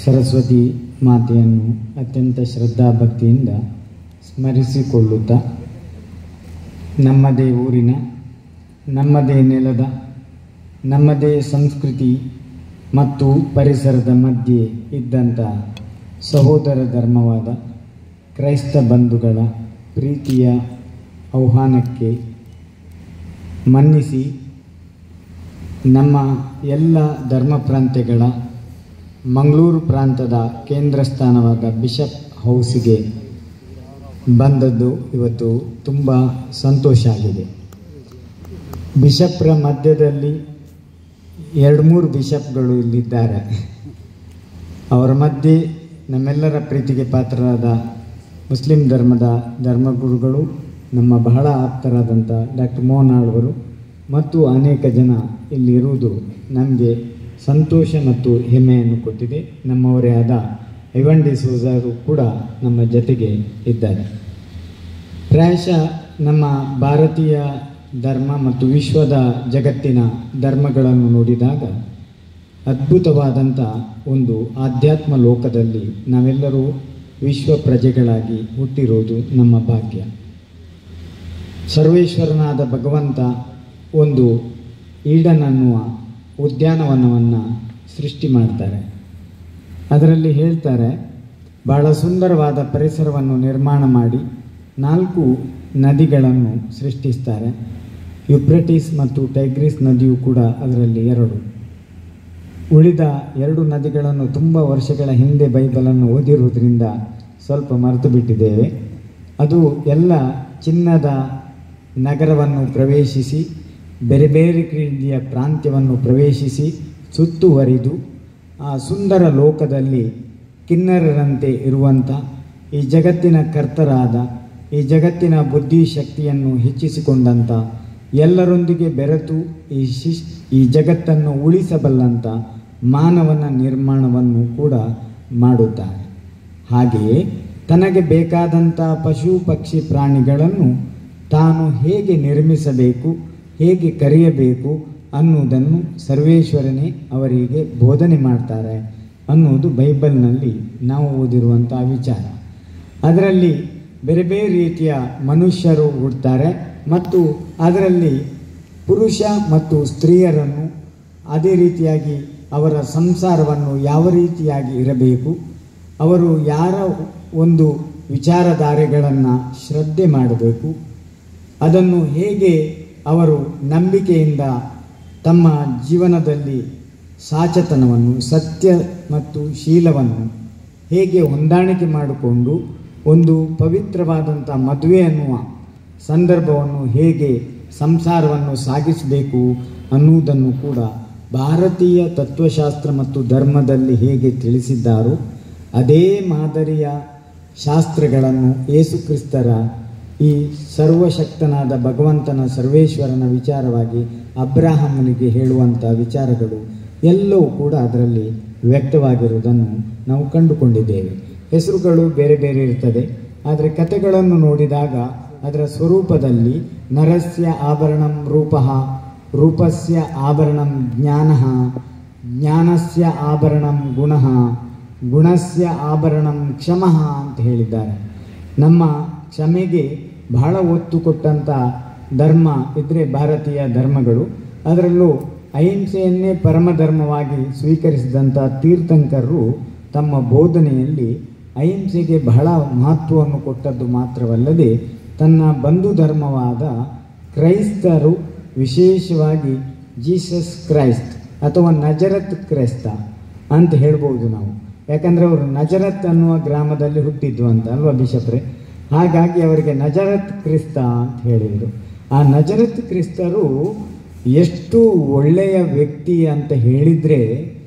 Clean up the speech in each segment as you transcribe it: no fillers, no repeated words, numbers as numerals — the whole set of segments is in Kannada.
ಸರಸ್ವತಿ ಮಾತೆಯನ್ನು ಅತ್ಯಂತ ಶ್ರದ್ಧಾಭಕ್ತಿಯಿಂದ ಸ್ಮರಿಸಿಕೊಳ್ಳುತ್ತಾ ನಮ್ಮದೇ ಊರಿನ, ನಮ್ಮದೇ ನೆಲದ, ನಮ್ಮದೇ ಸಂಸ್ಕೃತಿ ಮತ್ತು ಪರಿಸರದ ಮಧ್ಯೆ ಇದ್ದಂಥ ಸಹೋದರ ಧರ್ಮವಾದ ಕ್ರೈಸ್ತ ಬಂಧುಗಳ ಪ್ರೀತಿಯ ಆಹ್ವಾನಕ್ಕೆ ಮನ್ನಿಸಿ ನಮ್ಮ ಎಲ್ಲ ಧರ್ಮ ಪ್ರಾಂತ್ಯಗಳ ಮಂಗಳೂರು ಪ್ರಾಂತದ ಕೇಂದ್ರ ಸ್ಥಾನವಾದ ಬಿಷಪ್ ಹೌಸಿಗೆ ಬಂದದ್ದು ಇವತ್ತು ತುಂಬ ಸಂತೋಷ ಆಗಿದೆ. ಬಿಷಪ್ರ ಮಧ್ಯದಲ್ಲಿ 2-3 ಬಿಷಪ್ಗಳು ಇಲ್ಲಿದ್ದಾರೆ. ಅವರ ಮಧ್ಯೆ ನಮ್ಮೆಲ್ಲರ ಪ್ರೀತಿಗೆ ಪಾತ್ರರಾದ ಮುಸ್ಲಿಂ ಧರ್ಮದ ಧರ್ಮಗುರುಗಳು, ನಮ್ಮ ಬಹಳ ಆಪ್ತರಾದಂಥ ಡಾಕ್ಟರ್ ಮೋಹನ್ ಆಳ್ವರು ಮತ್ತು ಅನೇಕ ಜನ ಇಲ್ಲಿರುವುದು ನಮಗೆ ಸಂತೋಷ ಮತ್ತು ಹೆಮ್ಮೆಯನ್ನು ಕೊಟ್ಟಿದೆ. ನಮ್ಮವರೇ ಆದ ಐವನ್ ಡಿ ಸೋಜರು ಕೂಡ ನಮ್ಮ ಜೊತೆಗೆ ಇದ್ದಾರೆ. ಪ್ರಾಯಶಃ ನಮ್ಮ ಭಾರತೀಯ ಧರ್ಮ ಮತ್ತು ವಿಶ್ವದ ಜಗತ್ತಿನ ಧರ್ಮಗಳನ್ನು ನೋಡಿದಾಗ ಅದ್ಭುತವಾದಂಥ ಒಂದು ಆಧ್ಯಾತ್ಮ ಲೋಕದಲ್ಲಿ ನಾವೆಲ್ಲರೂ ವಿಶ್ವ ಪ್ರಜೆಗಳಾಗಿ ಹುಟ್ಟಿರುವುದು ನಮ್ಮ ಭಾಗ್ಯ. ಸರ್ವೇಶ್ವರನಾದ ಭಗವಂತ ಒಂದು ಈಡನ್ ಅನ್ನುವ ಉದ್ಯಾನವನವನ್ನು ಸೃಷ್ಟಿ ಮಾಡ್ತಾರೆ. ಅದರಲ್ಲಿ ಹೇಳ್ತಾರೆ, ಭಾಳ ಸುಂದರವಾದ ಪರಿಸರವನ್ನು ನಿರ್ಮಾಣ ಮಾಡಿ 4 ನದಿಗಳನ್ನು ಸೃಷ್ಟಿಸ್ತಾರೆ. ಯುಪ್ರೆಟಿಸ್ ಮತ್ತು ಟೈಗ್ರಿಸ್ ನದಿಯು ಕೂಡ ಅದರಲ್ಲಿ 2. ಉಳಿದ 2 ನದಿಗಳನ್ನು ತುಂಬ ವರ್ಷಗಳ ಹಿಂದೆ ಬೈಬಲನ್ನು ಓದಿರುವುದರಿಂದ ಸ್ವಲ್ಪ ಮರೆತು ಬಿಟ್ಟಿದ್ದೇವೆ. ಅದು ಎಲ್ಲ ಚಿನ್ನದ ನಗರವನ್ನು ಪ್ರವೇಶಿಸಿ ಬೇರೆ ಬೇರೆ ರೀತಿಯ ಪ್ರಾಂತ್ಯವನ್ನು ಪ್ರವೇಶಿಸಿ ಸುತ್ತುವರಿದು ಆ ಸುಂದರ ಲೋಕದಲ್ಲಿ ಕಿನ್ನರರಂತೆ ಇರುವಂಥ ಈ ಜಗತ್ತಿನ ಕರ್ತರಾದ, ಈ ಜಗತ್ತಿನ ಬುದ್ಧಿಶಕ್ತಿಯನ್ನು ಹೆಚ್ಚಿಸಿಕೊಂಡಂಥ, ಎಲ್ಲರೊಂದಿಗೆ ಬೆರೆತು ಈ ಜಗತ್ತನ್ನು ಉಳಿಸಬಲ್ಲಂಥ ಮಾನವನ ನಿರ್ಮಾಣವನ್ನು ಕೂಡ ಮಾಡುತ್ತಾರೆ. ಹಾಗೆಯೇ ತನಗೆ ಬೇಕಾದಂಥ ಪಶು ಪಕ್ಷಿ ಪ್ರಾಣಿಗಳನ್ನು ತಾನು ಹೇಗೆ ನಿರ್ಮಿಸಬೇಕು, ಹೇಗೆ ಕರೆಯಬೇಕು ಅನ್ನುವುದನ್ನು ಸರ್ವೇಶ್ವರನೇ ಅವರಿಗೆ ಬೋಧನೆ ಮಾಡ್ತಾರೆ ಅನ್ನುವುದು ಬೈಬಲ್ನಲ್ಲಿ ನಾವು ಓದಿರುವಂಥ ವಿಚಾರ. ಅದರಲ್ಲಿ ಬೇರೆ ಬೇರೆ ರೀತಿಯ ಮನುಷ್ಯರು ಹುಡ್ತಾರೆ ಮತ್ತು ಅದರಲ್ಲಿ ಪುರುಷ ಮತ್ತು ಸ್ತ್ರೀಯರನ್ನು, ಅದೇ ರೀತಿಯಾಗಿ ಅವರ ಸಂಸಾರವನ್ನು ಯಾವ ರೀತಿಯಾಗಿ ಇರಬೇಕು, ಅವರು ಯಾರ ಒಂದು ವಿಚಾರಧಾರೆಗಳನ್ನು ಶ್ರದ್ಧೆ ಮಾಡಬೇಕು, ಅದನ್ನು ಹೇಗೆ ಅವರು ನಂಬಿಕೆಯಿಂದ ತಮ್ಮ ಜೀವನದಲ್ಲಿ ಸಾಚತನವನ್ನು, ಸತ್ಯ ಮತ್ತು ಶೀಲವನ್ನು ಹೇಗೆ ಹೊಂದಾಣಿಕೆ ಮಾಡಿಕೊಂಡು ಒಂದು ಪವಿತ್ರವಾದಂಥ ಮದುವೆ ಅನ್ನುವ ಸಂದರ್ಭವನ್ನು ಹೇಗೆ ಸಂಸಾರವನ್ನು ಸಾಗಿಸಬೇಕು ಅನ್ನುವುದನ್ನು ಕೂಡ ಭಾರತೀಯ ತತ್ವಶಾಸ್ತ್ರ ಮತ್ತು ಧರ್ಮದಲ್ಲಿ ಹೇಗೆ ತಿಳಿಸಿದ್ದಾರೋ ಅದೇ ಮಾದರಿಯ ಶಾಸ್ತ್ರಗಳನ್ನು ಯೇಸುಕ್ರಿಸ್ತರ ಈ ಸರ್ವಶಕ್ತನಾದ ಭಗವಂತನ ಸರ್ವೇಶ್ವರನ ವಿಚಾರವಾಗಿ ಅಬ್ರಾಹಮನಿಗೆ ಹೇಳುವಂಥ ವಿಚಾರಗಳು ಎಲ್ಲವೂ ಕೂಡ ಅದರಲ್ಲಿ ವ್ಯಕ್ತವಾಗಿರುವುದನ್ನು ನಾವು ಕಂಡುಕೊಂಡಿದ್ದೇವೆ. ಹೆಸರುಗಳು ಬೇರೆ ಬೇರೆ ಇರ್ತದೆ, ಆದರೆ ಕಥೆಗಳನ್ನು ನೋಡಿದಾಗ ಅದರ ಸ್ವರೂಪದಲ್ಲಿ ನರಸ್ಯ ಆಭರಣಂ ರೂಪಃ, ರೂಪಸ್ಯ ಆಭರಣಂ ಜ್ಞಾನಃ, ಜ್ಞಾನಸ್ಯ ಆಭರಣಂ ಗುಣಃ, ಗುಣಸ್ಯ ಆಭರಣಂ ಕ್ಷಮಃ ಅಂತ ಹೇಳಿದ್ದಾರೆ. ನಮ್ಮ ಕ್ಷಮೆಗೆ ಬಹಳ ಒತ್ತು ಕೊಟ್ಟಂಥ ಧರ್ಮ ಇದ್ದರೆ ಭಾರತೀಯ ಧರ್ಮಗಳು. ಅದರಲ್ಲೂ ಅಹಿಂಸೆಯನ್ನೇ ಪರಮಧರ್ಮವಾಗಿ ಸ್ವೀಕರಿಸಿದಂಥ ತೀರ್ಥಂಕರರು ತಮ್ಮ ಬೋಧನೆಯಲ್ಲಿ ಅಹಿಂಸೆಗೆ ಬಹಳ ಮಹತ್ವವನ್ನು ಕೊಟ್ಟದ್ದು ಮಾತ್ರವಲ್ಲದೆ ತನ್ನ ಬಂಧು ಧರ್ಮವಾದ ಕ್ರೈಸ್ತರು, ವಿಶೇಷವಾಗಿ ಜೀಸಸ್ ಕ್ರೈಸ್ಟ್ ಅಥವಾ ನಜರತ್ ಕ್ರೈಸ್ತ ಅಂತ ಹೇಳ್ಬೋದು ನಾವು. ಯಾಕಂದರೆ ಅವರು ನಜರತ್ ಅನ್ನುವ ಗ್ರಾಮದಲ್ಲಿ ಹುಟ್ಟಿದ್ದು ಅಂತ ಅಲ್ವಾ ಬಿಷಪ್ರೆ? ಹಾಗಾಗಿ ಅವರಿಗೆ ನಜರತ್ ಕ್ರಿಸ್ತ ಅಂತ ಹೇಳಿದರು. ಆ ನಜರತ್ ಕ್ರಿಸ್ತರು ಎಷ್ಟು ಒಳ್ಳೆಯ ವ್ಯಕ್ತಿ ಅಂತ ಹೇಳಿದರೆ,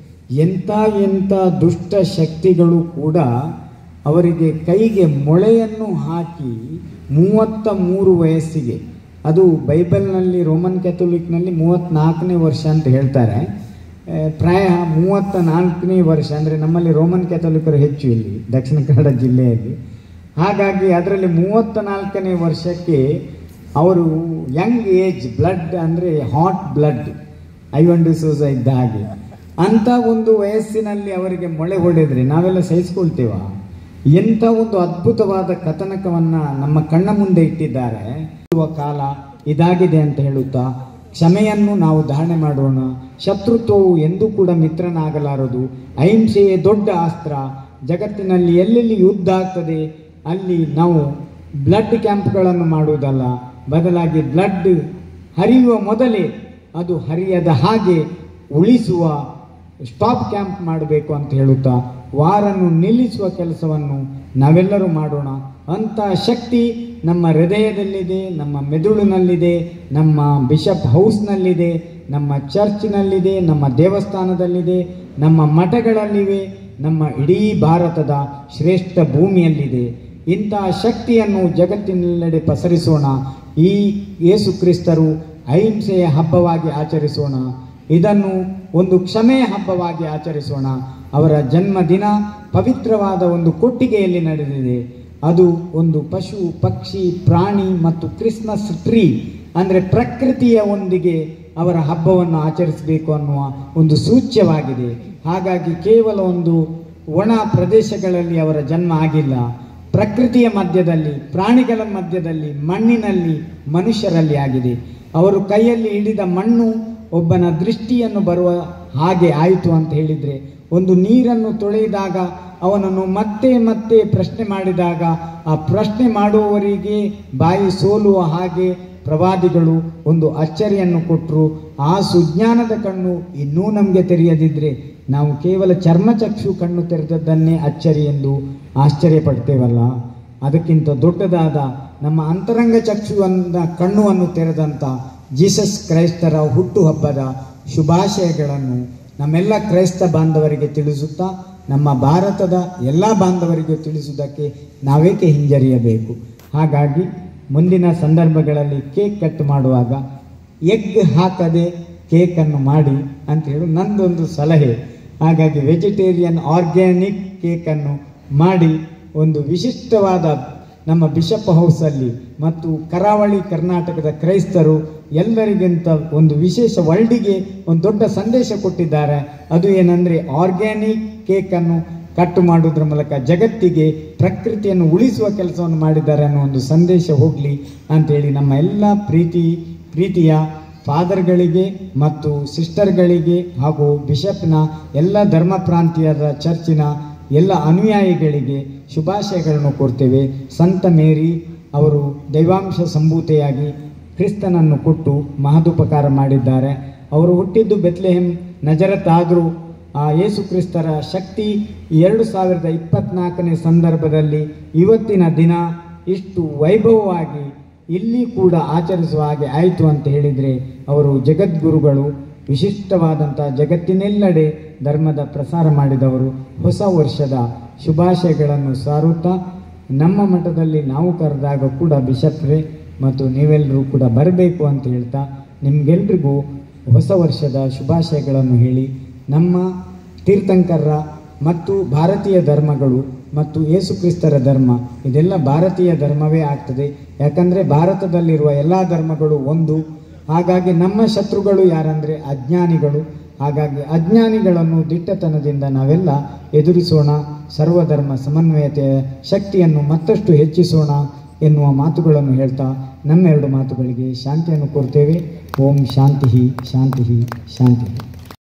ಎಂಥ ದುಷ್ಟ ಶಕ್ತಿಗಳು ಕೂಡ ಅವರಿಗೆ ಕೈಗೆ ಮೊಳೆಯನ್ನು ಹಾಕಿ 33 ವಯಸ್ಸಿಗೆ, ಅದು ಬೈಬಲ್ನಲ್ಲಿ ರೋಮನ್ ಕ್ಯಾಥೋಲಿಕ್ನಲ್ಲಿ 34ನೇ ವರ್ಷ ಅಂತ ಹೇಳ್ತಾರೆ, ಪ್ರಾಯ 34ನೇ ವರ್ಷ ಅಂದರೆ ನಮ್ಮಲ್ಲಿ ರೋಮನ್ ಕ್ಯಾಥೋಲಿಕರು ಹೆಚ್ಚು ಇಲ್ಲಿ ದಕ್ಷಿಣ ಕನ್ನಡ ಜಿಲ್ಲೆಯಲ್ಲಿ. ಹಾಗಾಗಿ ಅದರಲ್ಲಿ 34ನೇ ವರ್ಷಕ್ಕೆ ಅವರು ಯಂಗ್ ಏಜ್ ಬ್ಲಡ್ ಅಂದರೆ hot blood Ivan D Souza ಇದ್ದ ಹಾಗೆ ಅಂಥ ಒಂದು ವಯಸ್ಸಿನಲ್ಲಿ ಅವರಿಗೆ ಮೊಳೆ ಹೊಡೆದ್ರೆ ನಾವೆಲ್ಲ ಸಹಿಸ್ಕೊಳ್ತೇವ? ಎಂಥ ಒಂದು ಅದ್ಭುತವಾದ ಕಥನಕವನ್ನು ನಮ್ಮ ಕಣ್ಣ ಮುಂದೆ ಇಟ್ಟಿದ್ದಾರೆ. ಕಾಲ ಇದಾಗಿದೆ ಅಂತ ಹೇಳುತ್ತಾ ಕ್ಷಮೆಯನ್ನು ನಾವು ಧಾರಣೆ ಮಾಡೋಣ. ಶತ್ರುತ್ವವು ಎಂದೂ ಕೂಡ ಮಿತ್ರನಾಗಲಾರದು. ಅಹಿಂಸೆಯೇ ದೊಡ್ಡ ಅಸ್ತ್ರ. ಜಗತ್ತಿನಲ್ಲಿ ಎಲ್ಲೆಲ್ಲಿ ಯುದ್ಧ ಆಗ್ತದೆ ಅಲ್ಲಿ ನಾವು ಬ್ಲಡ್ ಕ್ಯಾಂಪ್ಗಳನ್ನು ಮಾಡುವುದಲ್ಲ, ಬದಲಾಗಿ ಬ್ಲಡ್ ಹರಿಯುವ ಮೊದಲೇ ಅದು ಹರಿಯದ ಹಾಗೆ ಉಳಿಸುವ ಸ್ಟಾಪ್ ಕ್ಯಾಂಪ್ ಮಾಡಬೇಕು ಅಂತ ಹೇಳುತ್ತಾ ವಾರನ್ನು ನಿಲ್ಲಿಸುವ ಕೆಲಸವನ್ನು ನಾವೆಲ್ಲರೂ ಮಾಡೋಣ. ಅಂಥ ಶಕ್ತಿ ನಮ್ಮ ಹೃದಯದಲ್ಲಿದೆ, ನಮ್ಮ ಮೆದುಳಿನಲ್ಲಿದೆ, ನಮ್ಮ ಬಿಷಪ್ ಹೌಸ್ನಲ್ಲಿದೆ, ನಮ್ಮ ಚರ್ಚಿನಲ್ಲಿದೆ, ನಮ್ಮ ದೇವಸ್ಥಾನದಲ್ಲಿದೆ, ನಮ್ಮ ಮಠಗಳಲ್ಲಿವೆ, ನಮ್ಮ ಇಡೀ ಭಾರತದ ಶ್ರೇಷ್ಠ ಭೂಮಿಯಲ್ಲಿದೆ. ಇಂತಹ ಶಕ್ತಿಯನ್ನು ಜಗತ್ತಿನೆಲ್ಲೆಡೆ ಪಸರಿಸೋಣ. ಈ ಯೇಸು ಕ್ರಿಸ್ತರು ಅಹಿಂಸೆಯ ಹಬ್ಬವಾಗಿ ಆಚರಿಸೋಣ. ಇದನ್ನು ಒಂದು ಕ್ಷಮೆಯ ಹಬ್ಬವಾಗಿ ಆಚರಿಸೋಣ. ಅವರ ಜನ್ಮದಿನ ಪವಿತ್ರವಾದ ಒಂದು ಕೊಟ್ಟಿಗೆಯಲ್ಲಿ ನಡೆದಿದೆ. ಅದು ಒಂದು ಪಶು, ಪಕ್ಷಿ, ಪ್ರಾಣಿ ಮತ್ತು ಕ್ರಿಸ್ಮಸ್ ಟ್ರೀ ಅಂದರೆ ಪ್ರಕೃತಿಯ ಒಂದಿಗೆ ಅವರ ಹಬ್ಬವನ್ನು ಆಚರಿಸಬೇಕು ಅನ್ನುವ ಒಂದು ಸೂಚ್ಯವಾಗಿದೆ. ಹಾಗಾಗಿ ಕೇವಲ ಒಂದು ಒಣ ಪ್ರದೇಶಗಳಲ್ಲಿ ಅವರ ಜನ್ಮ ಆಗಿಲ್ಲ. ಪ್ರಕೃತಿಯ ಮಧ್ಯದಲ್ಲಿ, ಪ್ರಾಣಿಗಳ ಮಧ್ಯದಲ್ಲಿ, ಮಣ್ಣಿನಲ್ಲಿ, ಮನುಷ್ಯರಲ್ಲಿ ಆಗಿದೆ. ಅವರು ಕೈಯಲ್ಲಿ ಹಿಡಿದ ಮಣ್ಣು ಒಬ್ಬನ ದೃಷ್ಟಿಯನ್ನು ಬರುವ ಹಾಗೆ ಆಯಿತು ಅಂತ ಹೇಳಿದರೆ, ಒಂದು ನೀರನ್ನು ತೊಳೆದಾಗ ಅವನನ್ನು ಮತ್ತೆ ಮತ್ತೆ ಪ್ರಶ್ನೆ ಮಾಡಿದಾಗ ಆ ಪ್ರಶ್ನೆ ಮಾಡುವವರಿಗೆ ಬಾಯಿ ಸೋಲುವ ಹಾಗೆ ಪ್ರವಾದಿಗಳು ಒಂದು ಅಚ್ಚರಿಯನ್ನು ಕೊಟ್ಟರು. ಆ ಸುಜ್ಞಾನದ ಕಣ್ಣು ಇನ್ನೂ ನಮಗೆ ತೆರೆಯದಿದ್ದರೆ ನಾವು ಕೇವಲ ಚರ್ಮಚಕ್ಷು ಕಣ್ಣು ತೆರೆದದ್ದನ್ನೇ ಅಚ್ಚರಿ ಎಂದು ಆಶ್ಚರ್ಯಪಡ್ತೇವಲ್ಲ. ಅದಕ್ಕಿಂತ ದೊಡ್ಡದಾದ ನಮ್ಮ ಅಂತರಂಗ ಚಕ್ಷುವನ್ನ ಕಣ್ಣುವನ್ನು ತೆರೆದಂಥ ಜೀಸಸ್ ಕ್ರೈಸ್ತರ ಹುಟ್ಟುಹಬ್ಬದ ಶುಭಾಶಯಗಳನ್ನು ನಮ್ಮೆಲ್ಲ ಕ್ರೈಸ್ತ ಬಾಂಧವರಿಗೆ ತಿಳಿಸುತ್ತಾ ನಮ್ಮ ಭಾರತದ ಎಲ್ಲ ಬಾಂಧವರಿಗೂ ತಿಳಿಸುವುದಕ್ಕೆ ನಾವೇಕೆ ಹಿಂಜರಿಯಬೇಕು? ಹಾಗಾಗಿ ಮುಂದಿನ ಸಂದರ್ಭಗಳಲ್ಲಿ ಕೇಕ್ ಕಟ್ ಮಾಡುವಾಗ ಎಗ್ ಹಾಕದೆ ಕೇಕನ್ನು ಮಾಡಿ ಅಂತ ಹೇಳಿ ನಂದೊಂದು ಸಲಹೆ. ಹಾಗಾಗಿ ವೆಜಿಟೇರಿಯನ್ ಆರ್ಗ್ಯಾನಿಕ್ ಕೇಕನ್ನು ಮಾಡಿ ಒಂದು ವಿಶಿಷ್ಟವಾದ ನಮ್ಮ ಬಿಷಪ್ ಹೌಸಲ್ಲಿ ಮತ್ತು ಕರಾವಳಿ ಕರ್ನಾಟಕದ ಕ್ರೈಸ್ತರು ಎಲ್ಲರಿಗಿಂತ ಒಂದು ವಿಶೇಷ ವರ್ಲ್ಡಿಗೆ ಒಂದು ದೊಡ್ಡ ಸಂದೇಶ ಕೊಟ್ಟಿದ್ದಾರೆ. ಅದು ಏನಂದರೆ ಆರ್ಗ್ಯಾನಿಕ್ ಕೇಕನ್ನು ಕಟ್ ಮಾಡೋದ್ರ ಮೂಲಕ ಜಗತ್ತಿಗೆ ಪ್ರಕೃತಿಯನ್ನು ಉಳಿಸುವ ಕೆಲಸವನ್ನು ಮಾಡಿದ್ದಾರೆ ಅನ್ನೋ ಒಂದು ಸಂದೇಶ ಹೋಗಲಿ ಅಂಥೇಳಿ ನಮ್ಮ ಎಲ್ಲ ಪ್ರೀತಿಯ ಫಾದರ್ಗಳಿಗೆ ಮತ್ತು ಸಿಸ್ಟರ್ಗಳಿಗೆ ಹಾಗೂ ಬಿಷಪ್ನ ಎಲ್ಲ ಧರ್ಮ ಪ್ರಾಂತೀಯರ ಚರ್ಚಿನ ಎಲ್ಲ ಅನುಯಾಯಿಗಳಿಗೆ ಶುಭಾಶಯಗಳನ್ನು ಕೊಡ್ತೇವೆ. ಸಂತ ಮೇರಿ ಅವರು ದೈವಾಂಶ ಸಂಭೂತೆಯಾಗಿ ಕ್ರಿಸ್ತನನ್ನು ಕೊಟ್ಟು ಮಹದುಪಕಾರ ಮಾಡಿದ್ದಾರೆ. ಅವರು ಹುಟ್ಟಿದ್ದು ಬೆತ್ಲೆಹೆಮ್ ನಜರತ್ ಆದರೂ ಆ ಯೇಸು ಕ್ರಿಸ್ತರ ಶಕ್ತಿ 2024ನೇ ಸಂದರ್ಭದಲ್ಲಿ ಇವತ್ತಿನ ದಿನ ಇಷ್ಟು ವೈಭವವಾಗಿ ಇಲ್ಲಿ ಕೂಡ ಆಚರಿಸುವ ಹಾಗೆ ಆಯಿತು ಅಂತ ಹೇಳಿದರೆ ಅವರು ಜಗದ್ಗುರುಗಳು, ವಿಶಿಷ್ಟವಾದಂಥ ಜಗತ್ತಿನೆಲ್ಲೆಡೆ ಧರ್ಮದ ಪ್ರಸಾರ ಮಾಡಿದವರು. ಹೊಸ ವರ್ಷದ ಶುಭಾಶಯಗಳನ್ನು ಸಾರುತ್ತಾ ನಮ್ಮ ಮಠದಲ್ಲಿ ನಾವು ಕರೆದಾಗ ಕೂಡ ಬಿಷಪ್ರೇ ಮತ್ತು ನೀವೆಲ್ಲರೂ ಕೂಡ ಬರಬೇಕು ಅಂತ ಹೇಳ್ತಾ ನಿಮಗೆಲ್ರಿಗೂ ಹೊಸ ವರ್ಷದ ಶುಭಾಶಯಗಳನ್ನು ಹೇಳಿ ನಮ್ಮ ತೀರ್ಥಂಕರರ ಮತ್ತು ಭಾರತೀಯ ಧರ್ಮಗಳು ಮತ್ತು ಯೇಸು ಕ್ರಿಸ್ತರ ಧರ್ಮ ಇದೆಲ್ಲ ಭಾರತೀಯ ಧರ್ಮವೇ ಆಗ್ತದೆ. ಯಾಕಂದರೆ ಭಾರತದಲ್ಲಿರುವ ಎಲ್ಲ ಧರ್ಮಗಳು ಒಂದು. ಹಾಗಾಗಿ ನಮ್ಮ ಶತ್ರುಗಳು ಯಾರಂದರೆ ಅಜ್ಞಾನಿಗಳು. ಹಾಗಾಗಿ ಅಜ್ಞಾನಿಗಳನ್ನು ದಿಟ್ಟತನದಿಂದ ನಾವೆಲ್ಲ ಎದುರಿಸೋಣ. ಸರ್ವಧರ್ಮ ಸಮನ್ವಯತೆಯ ಶಕ್ತಿಯನ್ನು ಮತ್ತಷ್ಟು ಹೆಚ್ಚಿಸೋಣ ಎನ್ನುವ ಮಾತುಗಳನ್ನು ಹೇಳ್ತಾ ನಮ್ಮೆರಡು ಮಾತುಗಳಿಗೆ ಶಾಂತಿಯನ್ನು ಕೋರ್ತೇವೆ. ಓಂ ಶಾಂತಿ ಶಾಂತಿ ಶಾಂತಿ.